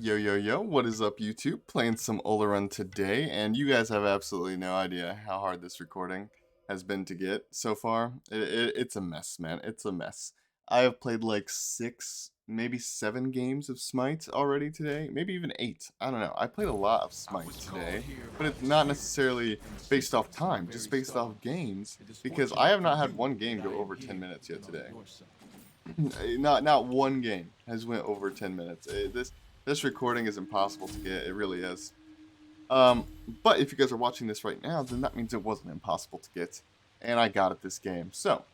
Yo, yo, yo, what is up, YouTube? Playing some Olorun today, and you guys have absolutely no idea how hard this recording has been to get so far. It's a mess, man. It's a mess. I have played like 6, maybe 7 games of Smite already today, maybe even 8. I don't know. I played a lot of Smite today, but it's not necessarily based off time, just based off games, because I have not had one game go over 10 minutes yet today. Not one game has went over 10 minutes. This recording is impossible to get. It really is. But if you guys are watching this right now, then that means it wasn't impossible to get, and I got it this game. So,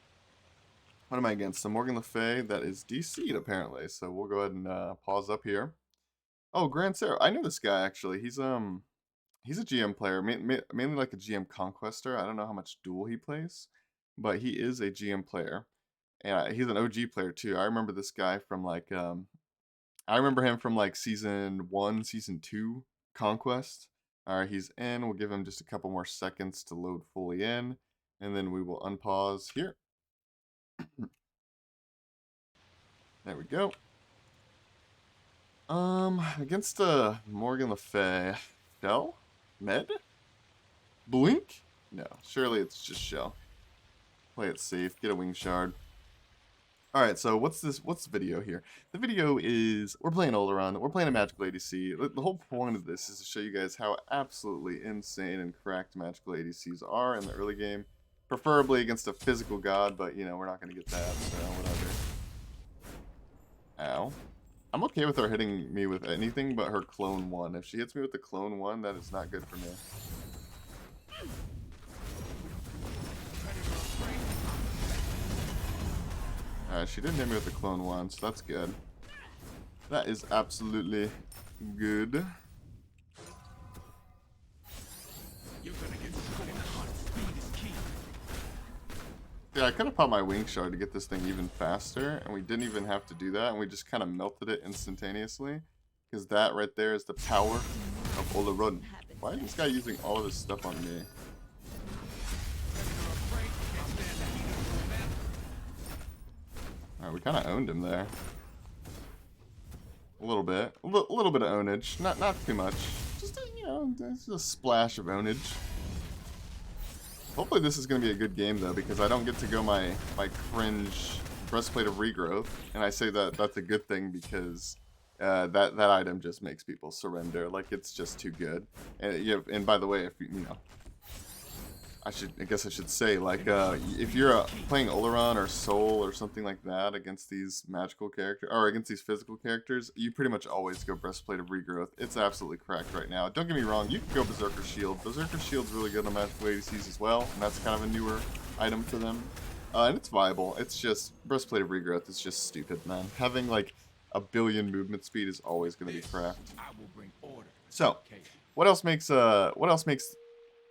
what am I against? The Morgan Le Fay that is DC'd apparently. So we'll go ahead and pause up here. Oh, Grand Sarah. I know this guy actually. He's a GM player, mainly like a GM conquester. I don't know how much Duel he plays, but he is a GM player. And he's an OG player too. I remember this guy from like I remember him from like season 1, season 2 Conquest. All right, he's in. We'll give him just a couple more seconds to load fully in, and then we will unpause here. There we go. Against Morgan Le Fay. Shell? Med? Blink? No, surely it's just Shell. Play it safe. Get a wing shard. Alright, so what's the video here? The video is, we're playing Olorun, we're playing a magical ADC. The whole point of this is to show you guys how absolutely insane and cracked magical ADCs are in the early game. Preferably against a physical god, but you know, we're not going to get that, so whatever. Ow. I'm okay with her hitting me with anything but her clone 1. If she hits me with the clone 1, that is not good for me. Alright, she didn't hit me with the clone 1, so that's good. That is absolutely good. Yeah, I could have popped my wing shard to get this thing even faster, and we didn't even have to do that, and we just kind of melted it instantaneously. Because that right there is the power of Olorun. Why is this guy using all of this stuff on me? Alright, we kind of owned him there. A little bit. A little bit of ownage. Not too much. Just, you know, just a splash of ownage. Hopefully this is going to be a good game, though, because I don't get to go my cringe Breastplate of Regrowth. And I say that that's a good thing because that item just makes people surrender. Like, it's just too good. And, yeah, and by the way, if you know... I guess I should say, like, if you're playing Olorun or Soul or something like that against these magical characters, or against these physical characters, you pretty much always go Breastplate of Regrowth. It's absolutely cracked right now. Don't get me wrong, you can go Berserker Shield. Berserker Shield's really good on magical ADCs as well, and that's kind of a newer item for them. And it's viable. It's just, Breastplate of Regrowth is just stupid, man. Having, like, a billion movement speed is always going to be cracked. So, what else makes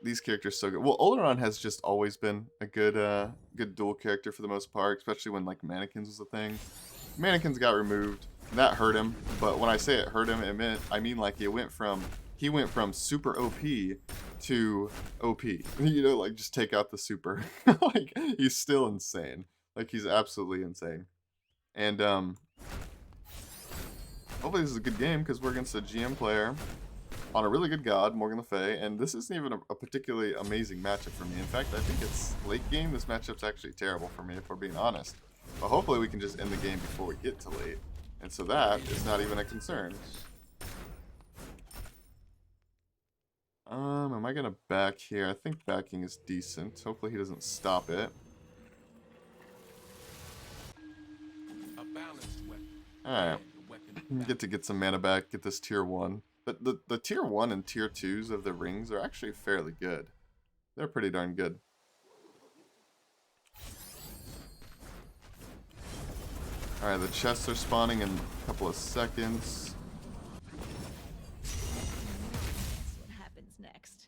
these characters so good? Well, Olorun has just always been a good dual character for the most part, especially when like mannequins was a thing. Mannequins got removed, that hurt him. But when I say it hurt him, I mean like he went from super OP to OP. You know, like just take out the super. Like he's still insane. Like he's absolutely insane. And hopefully this is a good game because we're against a GM player on a really good god, Morgan Le Fay, and this isn't even a particularly amazing matchup for me. In fact, I think it's late game. This matchup's actually terrible for me, if we're being honest. But hopefully we can just end the game before we get to late. And so that is not even a concern. Am I gonna back here? I think backing is decent. Hopefully he doesn't stop it. Alright. Get some mana back, get this tier 1. But the tier 1 and tier 2s of the rings are actually fairly good. They're pretty darn good. Alright, the chests are spawning in a couple of seconds. What happens next?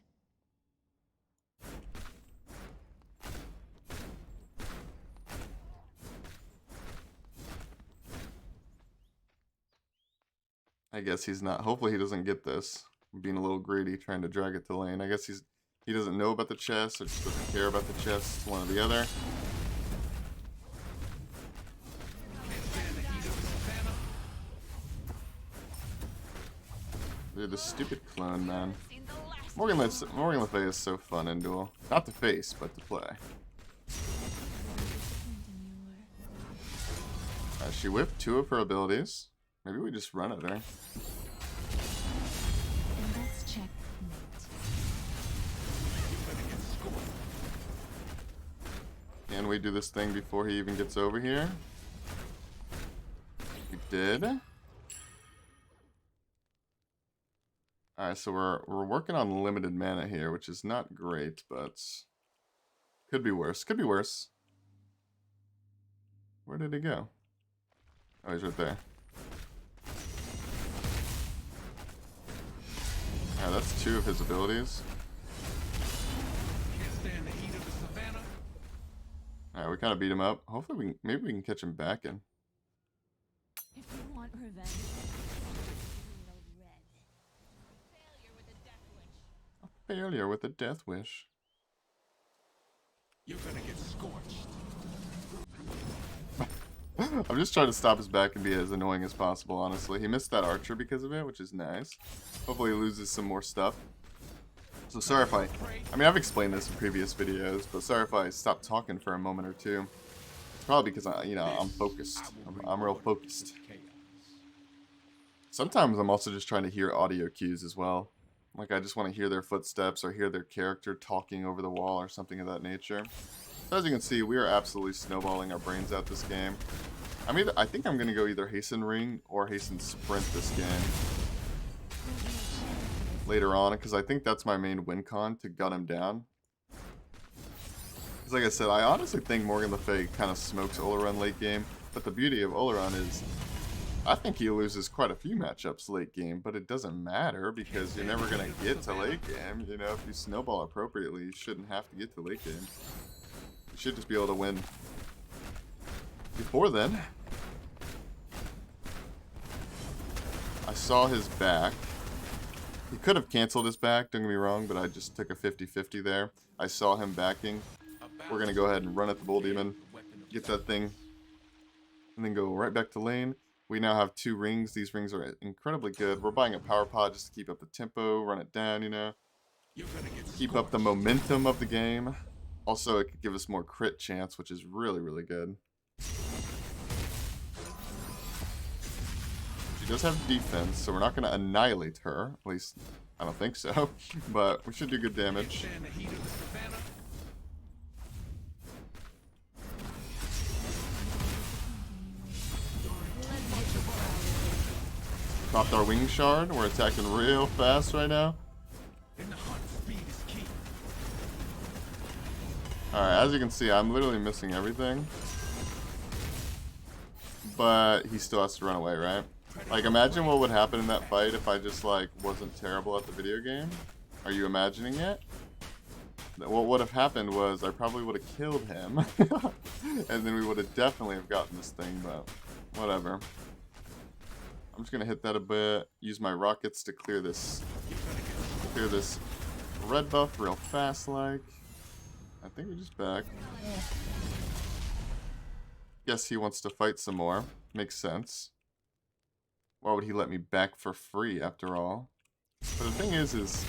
I guess he's not. Hopefully he doesn't get this. I'm being a little greedy trying to drag it to lane. I guess he doesn't know about the chest or just doesn't care about the chest. One or the other. Dude, this stupid clone, man. Seen the last Morgan Le Fay is so fun in Duel. Not to face, but to play. She whipped 2 of her abilities. Maybe we just run at her. And let's check Can we do this thing before he even gets over here? We did. Alright, so we're working on limited mana here, which is not great, but could be worse. Could be worse. Where did he go? Oh, he's right there. Alright, that's 2 of his abilities. Alright, we kind of beat him up. Hopefully maybe we can catch him back in. If you want revenge, no red. Failure with a death wish. A failure with a death wish. You're gonna get scorched. I'm just trying to stop his back and be as annoying as possible, honestly. He missed that archer because of it, which is nice. Hopefully he loses some more stuff. So sorry if I mean, I've explained this in previous videos, but sorry if I stop talking for a moment or two. It's probably because I'm focused. I'm real focused. Sometimes I'm also just trying to hear audio cues as well. Like I just want to hear their footsteps or hear their character talking over the wall or something of that nature. So as you can see, we are absolutely snowballing our brains out this game. I think I'm gonna go either Hasten Ring or Hasten Sprint this game later on, because I think that's my main win con, to gut him down. Because like I said, I honestly think Morgan Le Fay kind of smokes Olorun late game, but the beauty of Olorun is I think he loses quite a few matchups late game, but it doesn't matter because you're never going to get to late game. You know, if you snowball appropriately, you shouldn't have to get to late game. You should just be able to win before then. I saw his back. He could have canceled his back, don't get me wrong, but I just took a 50-50 there. I saw him backing. We're going to go ahead and run at the Bull Demon, get that thing, and then go right back to lane. We now have 2 rings. These rings are incredibly good. We're buying a power pod just to keep up the tempo, run it down, you know. Keep up the momentum of the game. Also, it could give us more crit chance, which is really, really good. She does have defense, so we're not going to annihilate her. At least, I don't think so. But we should do good damage. Popped our wing shard. We're attacking real fast right now. Alright, as you can see, I'm literally missing everything. But he still has to run away, right? Like, imagine what would happen in that fight if I just, like, wasn't terrible at the video game. Are you imagining it? What would have happened was I probably would have killed him. And then we would have definitely have gotten this thing, but whatever. I'm just gonna hit that a bit, use my rockets to clear this red buff real fast like. I think we're just back. Guess he wants to fight some more. Makes sense. Why would he let me back for free after all? But the thing is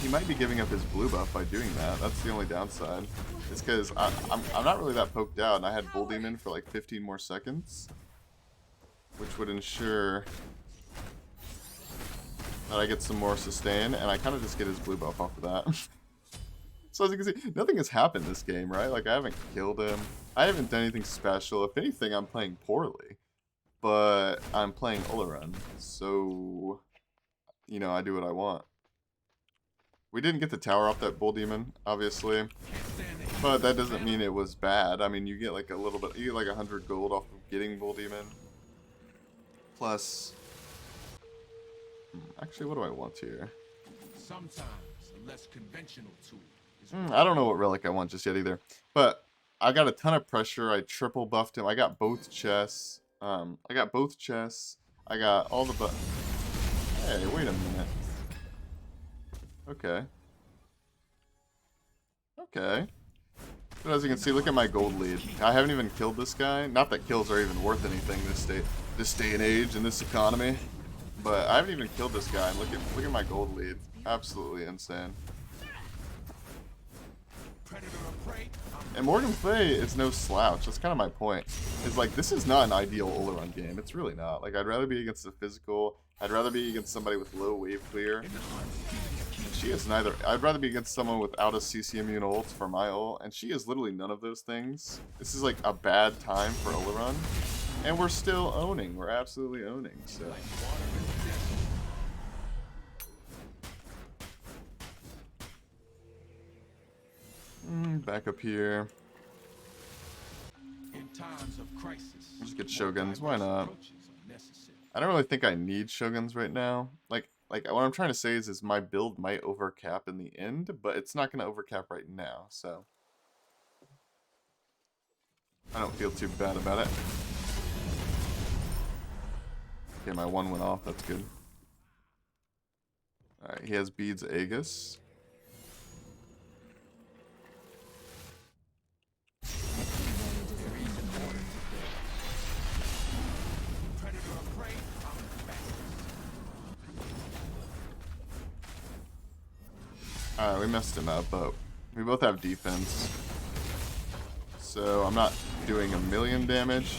he might be giving up his blue buff by doing that. That's the only downside. It's because I'm not really that poked out, and I had Bull Demon for like 15 more seconds, which would ensure that I get some more sustain, and I kind of just get his blue buff off of that. So as you can see, nothing has happened this game, right? Like, I haven't killed him. I haven't done anything special. If anything, I'm playing poorly. But I'm playing Olorun, so, you know, I do what I want. We didn't get the tower off that Bull Demon, obviously. But that doesn't mean it was bad. I mean, you get like a little bit, you get like 100 gold off of getting Bull Demon. Plus, actually, what do I want here? Sometimes a less conventional tool is I don't know what relic I want just yet either. But I got a ton of pressure. I triple buffed him. I got both chests. I got all the Hey, wait a minute. Okay. Okay. But as you can see, look at my gold lead. I haven't even killed this guy. Not that kills are even worth anything this day and age in this economy. But I haven't even killed this guy. Look at my gold lead. Absolutely insane. And Morgan Fay is no slouch. That's kind of my point. It's like, this is not an ideal Olorun game. It's really not. Like, I'd rather be against a physical. I'd rather be against somebody with low wave clear. She is neither. I'd rather be against someone without a CC immune ult for my ult. And she is literally none of those things. This is like a bad time for Olorun. And we're still owning. We're absolutely owning. So. Back up here. In times of crisis, Just get Shoguns. Why not? I don't really think I need Shoguns right now. Like what I'm trying to say is my build might overcap in the end, but it's not going to overcap right now. So I don't feel too bad about it. Okay, my one went off. That's good. Alright, he has beads Aegis. Alright, we messed him up, but we both have defense. So I'm not doing a million damage.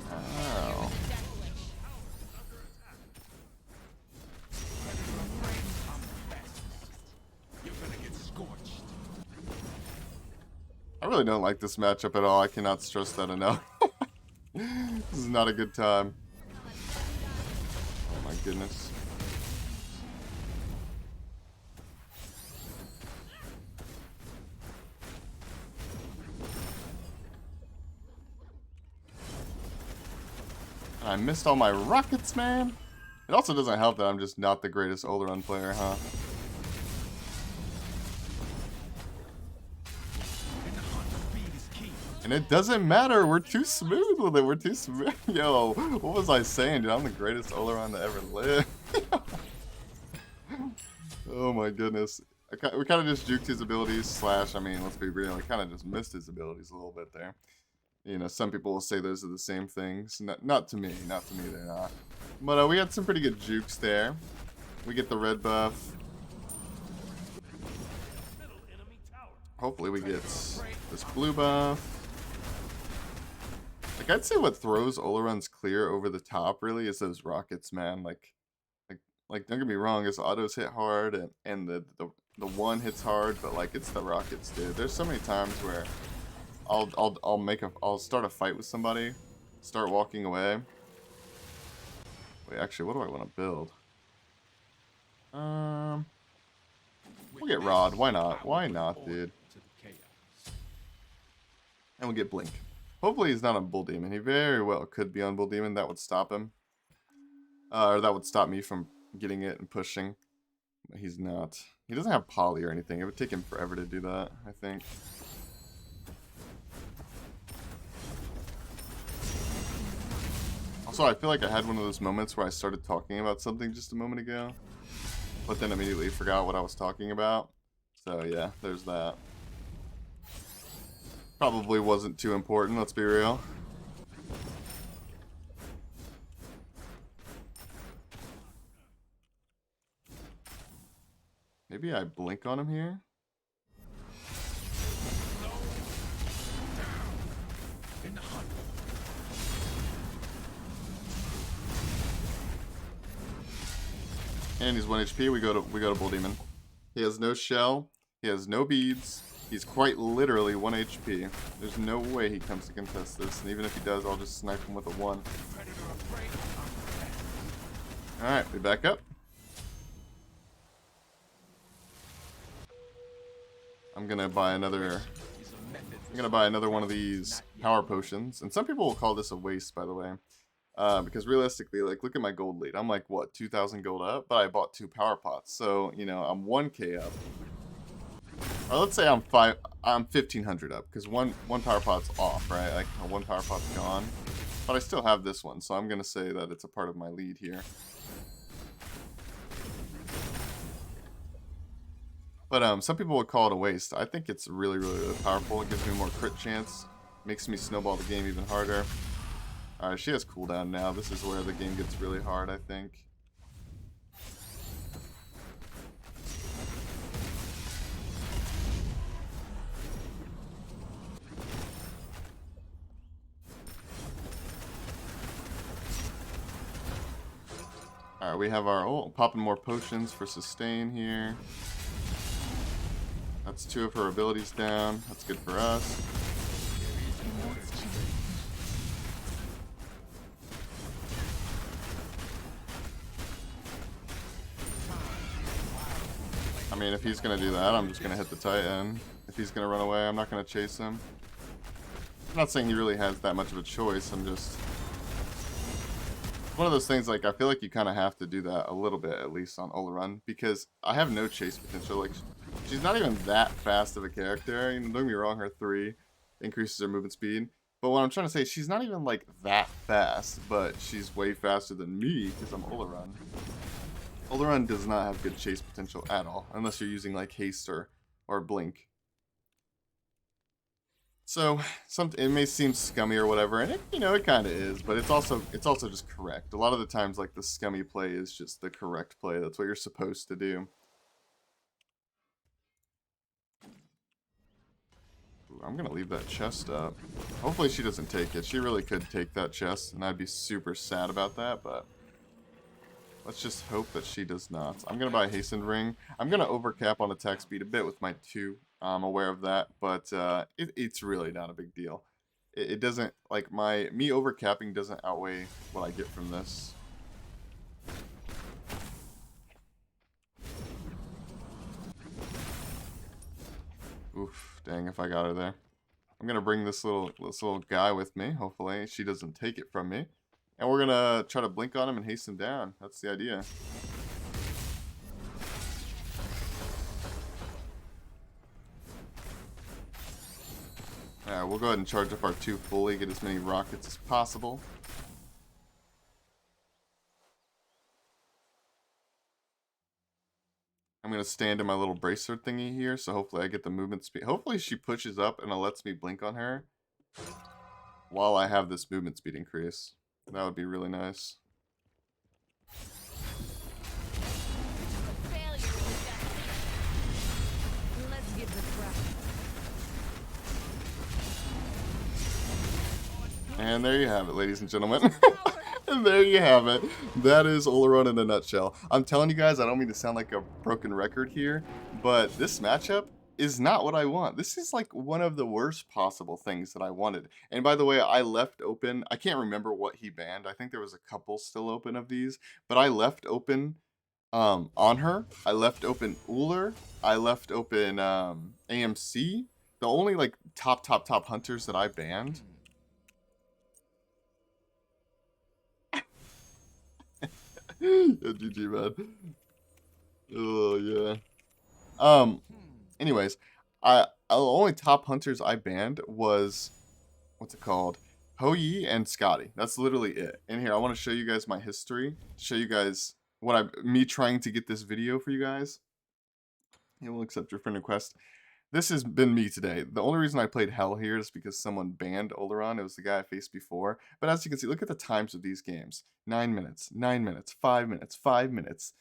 Wow. I really don't like this matchup at all. I cannot stress that enough. This is not a good time. Oh my goodness. I missed all my rockets, man. It also doesn't help that I'm just not the greatest Olorun player, huh? And it doesn't matter. We're too smooth with it. We're too smooth. Yo, what was I saying, dude? I'm the greatest Olorun to ever live. Oh my goodness. We kind of just juked his abilities, slash, I mean, let's be real, I kind of just missed his abilities a little bit there. You know, some people will say those are the same things. Not to me. Not to me, they're not. But we had some pretty good jukes there. We get the red buff. Hopefully we get this blue buff. Like, I'd say what throws Olorun's clear over the top, really, is those rockets, man. Like don't get me wrong, his autos hit hard, and the one hits hard, but, like, it's the rockets, dude. There's so many times where I'll start a fight with somebody, start walking away. Wait, actually, what do I want to build? We'll get Rod. Why not? Why not, dude? And we'll get Blink. Hopefully he's not on Bull Demon. He very well could be on Bull Demon. That would stop him. Or that would stop me from getting it and pushing. But he's not. He doesn't have Poly or anything. It would take him forever to do that, I think. Also, I feel like I had one of those moments where I started talking about something just a moment ago, but then immediately forgot what I was talking about. So yeah, there's that. Probably wasn't too important, let's be real. Maybe I blink on him here? And he's 1 HP. We go to Bull Demon. He has no shell. He has no beads. He's quite literally 1 HP. There's no way he comes to contest this. And even if he does, I'll just snipe him with a 1. Alright, we back up. I'm gonna buy another one of these power potions. And some people will call this a waste, by the way. Because realistically, like, look at my gold lead. I'm like, what, 2,000 gold up? But I bought 2 power pots. So, you know, I'm 1k up. Or let's say I'm 1,500 up. Because one power pot's off, right? Like, one power pot's gone. But I still have this one. So I'm going to say that it's a part of my lead here. But some people would call it a waste. I think it's really, really, really powerful. It gives me more crit chance. Makes me snowball the game even harder. Alright, she has cooldown now. This is where the game gets really hard, I think. Alright, we have our ult. Popping more potions for sustain here. That's 2 of her abilities down. That's good for us. I mean, if he's going to do that, I'm just going to hit the Titan. If he's going to run away, I'm not going to chase him. I'm not saying he really has that much of a choice. I'm just... one of those things, like, I feel like you kind of have to do that a little bit, at least on Olorun, because I have no chase potential. Like, she's not even that fast of a character. You know, don't get me wrong, her 3 increases her movement speed. But what I'm trying to say, she's not even, like, that fast, but she's way faster than me, because I'm Olorun. Olorun does not have good chase potential at all, unless you're using, like, haste or blink. So, it may seem scummy or whatever, and it, you know, it kind of is, but it's also just correct. A lot of the times, like, the scummy play is just the correct play. That's what you're supposed to do. Ooh, I'm gonna leave that chest up. Hopefully she doesn't take it. She really could take that chest, and I'd be super sad about that, but let's just hope that she does not. I'm gonna buy a hastened ring. I'm gonna overcap on attack speed a bit with my 2. I'm aware of that, but it's really not a big deal. It doesn't, like, me overcapping doesn't outweigh what I get from this. Oof, dang, if I got her there. I'm gonna bring this little guy with me. Hopefully she doesn't take it from me. And we're gonna try to blink on him and hasten him down. That's the idea. Alright, we'll go ahead and charge up our 2 fully, get as many rockets as possible. I'm going to stand in my little bracer thingy here, so hopefully I get the movement speed. Hopefully she pushes up and it lets me blink on her while I have this movement speed increase. That would be really nice. Let's give this round. And there you have it, ladies and gentlemen. And there you have it. That is Olorun in a nutshell. I'm telling you guys, I don't mean to sound like a broken record here, but this matchup is not what I want. This is like one of the worst possible things that I wanted. And by the way, I left open, I can't remember what he banned. I think there was a couple still open of these, but I left open on her. I left open Uller. I left open AMC. The only like top hunters that I banned. Yeah, GG, man. Oh yeah. Anyways, the only top hunters I banned was, what's it called? Ho Yi and Scotty. That's literally it. In here, I want to show you guys my history. Show you guys me trying to get this video for you guys. It will accept your friend request. This has been me today. The only reason I played Hell here is because someone banned Olorun. It was the guy I faced before. But as you can see, look at the times of these games. 9 minutes, 9 minutes, 5 minutes, 5 minutes.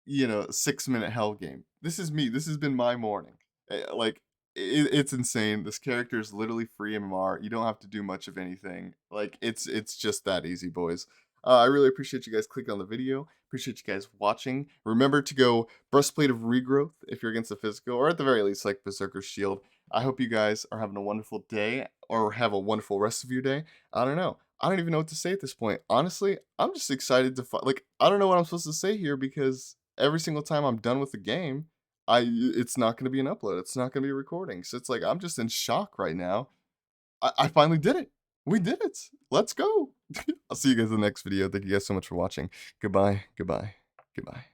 You know, 6-minute Hell game. This is me. This has been my morning. Like, it's insane. This character is literally free MMR. You don't have to do much of anything. Like, it's just that easy, boys. I really appreciate you guys clicking on the video. Appreciate you guys watching. Remember to go Breastplate of Regrowth if you're against the physical, or at the very least, like Berserker Shield. I hope you guys are having a wonderful day, or have a wonderful rest of your day. I don't know. I don't even know what to say at this point. Honestly, I'm just excited to fight. Like, I don't know what I'm supposed to say here, because every single time I'm done with the game, it's not going to be an upload. It's not going to be a recording. So it's like, I'm just in shock right now. I finally did it. We did it. Let's go. I'll see you guys in the next video. Thank you guys so much for watching. Goodbye. Goodbye. Goodbye.